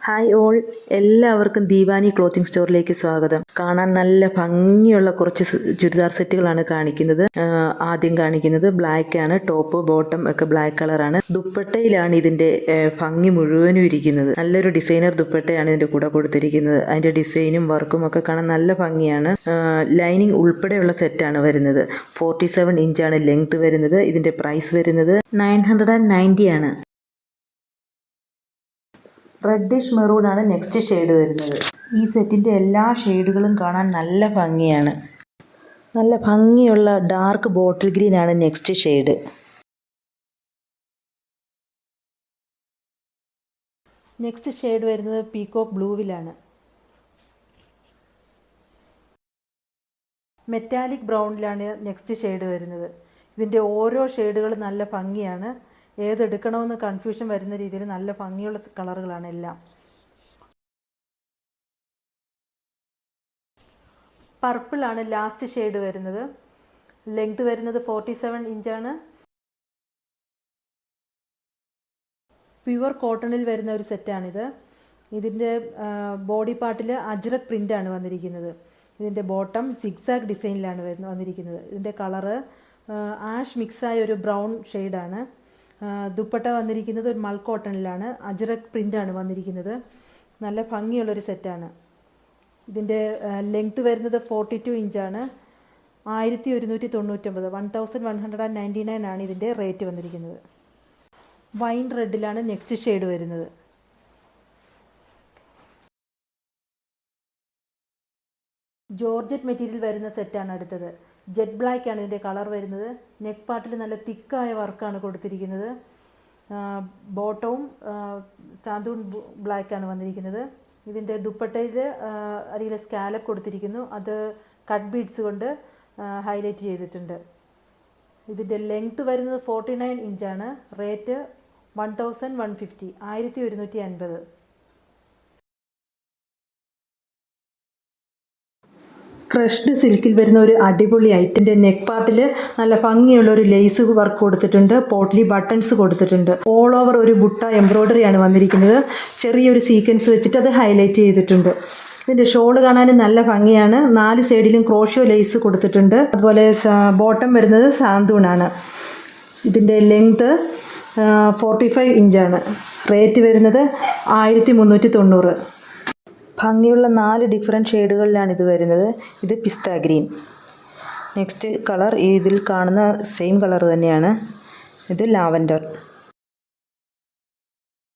Hi all, എല്ലാവർക്കും ദീവാനി clothing സ്റ്റോറിലേക്ക് സ്വാഗതം. കാണാൻ നല്ല ഭംഗിയുള്ള കുറച്ച് ചുരിദാർ സെറ്റുകളാണ് കാണിക്കുന്നത്. ആദ്യം കാണിക്കുന്നത് ബ്ലാക്ക് ആണ്. ടോപ്പ് ബോട്ടം ഒക്കെ ബ്ലാക്ക് കളറാണ്. ദുപ്പട്ടയിലാണ് ഇതിന്റെ ഭംഗി മുഴുവനും ഇരിക്കുന്നത്. നല്ലൊരു ഡിസൈനർ ദുപ്പട്ടയാണ് ഇതിന്റെ കൂടെ കൊടുത്തിരിക്കുന്നത്. അതിന്റെ ഡിസൈനും വർക്കും ഒക്കെ കാണാൻ നല്ല ഭംഗിയാണ്. ലൈനിങ് ഉൾപ്പെടെയുള്ള സെറ്റാണ് വരുന്നത്. 47 ഇഞ്ചാണ് ലെങ്ത് വരുന്നത്. ഇതിന്റെ പ്രൈസ് വരുന്നത് 990 ആണ്. റെഡിഷ് മെറൂൺ ആണ് നെക്സ്റ്റ് ഷെയ്ഡ് വരുന്നത്. ഈ സെറ്റിൻ്റെ എല്ലാ ഷെയ്ഡുകളും കാണാൻ നല്ല ഭംഗിയാണ്. നല്ല ഭംഗിയുള്ള ഡാർക്ക് ബോട്ടിൽ ഗ്രീൻ ആണ് നെക്സ്റ്റ് ഷെയ്ഡ്. നെക്സ്റ്റ് ഷെയ്ഡ് വരുന്നത് പീകോക്ക് ബ്ലൂവിലാണ്. മെറ്റാലിക് ബ്രൗണിലാണ് നെക്സ്റ്റ് ഷെയ്ഡ് വരുന്നത്. ഇതിൻ്റെ ഓരോ ഷെയ്ഡുകളും നല്ല ഭംഗിയാണ്. ഏതെടുക്കണമെന്ന് കൺഫ്യൂഷൻ വരുന്ന രീതിയിൽ നല്ല ഭംഗിയുള്ള കളറുകളാണ് എല്ലാം. പർപ്പിളാണ് ലാസ്റ്റ് ഷെയ്ഡ് വരുന്നത്. ലെങ്ത് വരുന്നത് 47 ഇഞ്ചാണ്. പ്യുവർ കോട്ടണിൽ വരുന്ന ഒരു സെറ്റാണിത്. ഇതിൻ്റെ ബോഡി പാർട്ടിൽ അജ്രക് പ്രിൻ്റാണ് വന്നിരിക്കുന്നത്. ഇതിൻ്റെ ബോട്ടം സിഗ്സാഗ് ഡിസൈനിലാണ് വന്നിരിക്കുന്നത്. ഇതിൻ്റെ കളറ് ആഷ് മിക്സായ ഒരു ബ്രൗൺ ഷെയ്ഡാണ്. ദുപ്പട്ട വന്നിരിക്കുന്നത് ഒരു മൾ കോട്ടണിലാണ്. അജ്രക് പ്രിൻ്റാണ് വന്നിരിക്കുന്നത്. നല്ല ഭംഗിയുള്ളൊരു സെറ്റാണ്. ഇതിൻ്റെ ലെങ്ത് വരുന്നത് 42 ഇഞ്ചാണ്. 1199 1199 ആണ് ഇതിൻ്റെ റേറ്റ് വന്നിരിക്കുന്നത്. വൈൻ റെഡിലാണ് നെക്സ്റ്റ് ഷെയ്ഡ് വരുന്നത്. ജോർജറ്റ് മെറ്റീരിയൽ വരുന്ന സെറ്റാണ് അടുത്തത്. ജെറ്റ് ബ്ലാക്ക് ആണ് ഇതിൻ്റെ കളർ വരുന്നത്. നെക്ക് പാർട്ടിൽ നല്ല തിക്കായ വർക്കാണ് കൊടുത്തിരിക്കുന്നത്. ബോട്ടവും സാന്തൂൺ ബ്ലാക്ക് ആണ് വന്നിരിക്കുന്നത്. ഇതിൻ്റെ ദുപ്പട്ടയിൽ അരിയിൽ സ്കാലപ്പ് കൊടുത്തിരിക്കുന്നു. അത് കട്ട് ബീഡ്സ് കൊണ്ട് ഹൈലൈറ്റ് ചെയ്തിട്ടുണ്ട്. ഇതിൻ്റെ ലെങ്ത് വരുന്നത് 49 ഇഞ്ചാണ്. റേറ്റ് 1150 1150. ക്രഷ്ഡ് സിൽക്കിൽ വരുന്ന ഒരു അടിപൊളി ഐറ്റത്തിൻ്റെ നെക്ക് പാർട്ടിൽ നല്ല ഭംഗിയുള്ള ഒരു ലേസ് വർക്ക് കൊടുത്തിട്ടുണ്ട്. പോട്ട്ലി ബട്ടൺസ് കൊടുത്തിട്ടുണ്ട്. ഓൾ ഓവർ ഒരു ബുട്ട എംബ്രോയ്ഡറി ആണ് വന്നിരിക്കുന്നത്. ചെറിയൊരു സീക്വൻസ് വെച്ചിട്ട് അത് ഹൈലൈറ്റ് ചെയ്തിട്ടുണ്ട്. ഇതിൻ്റെ ഷോള് കാണാൻ നല്ല ഭംഗിയാണ്. 4 സൈഡിലും ക്രോഷ്യോ ലേസ് കൊടുത്തിട്ടുണ്ട്. അതുപോലെ ബോട്ടം വരുന്നത് സാന്തൂണാണ്. ഇതിൻ്റെ ലെങ്ത് 45 ഇഞ്ചാണ്. റേറ്റ് വരുന്നത് 1390. ഭംഗിയുള്ള 4 ഡിഫറെൻറ്റ് ഷെയ്ഡുകളിലാണ് ഇത് വരുന്നത്. ഇത് പിസ്ത ഗ്രീൻ. നെക്സ്റ്റ് കളർ ഇതിൽ കാണുന്ന സെയിം കളർ തന്നെയാണ്. ഇത് ലാവൻഡർ.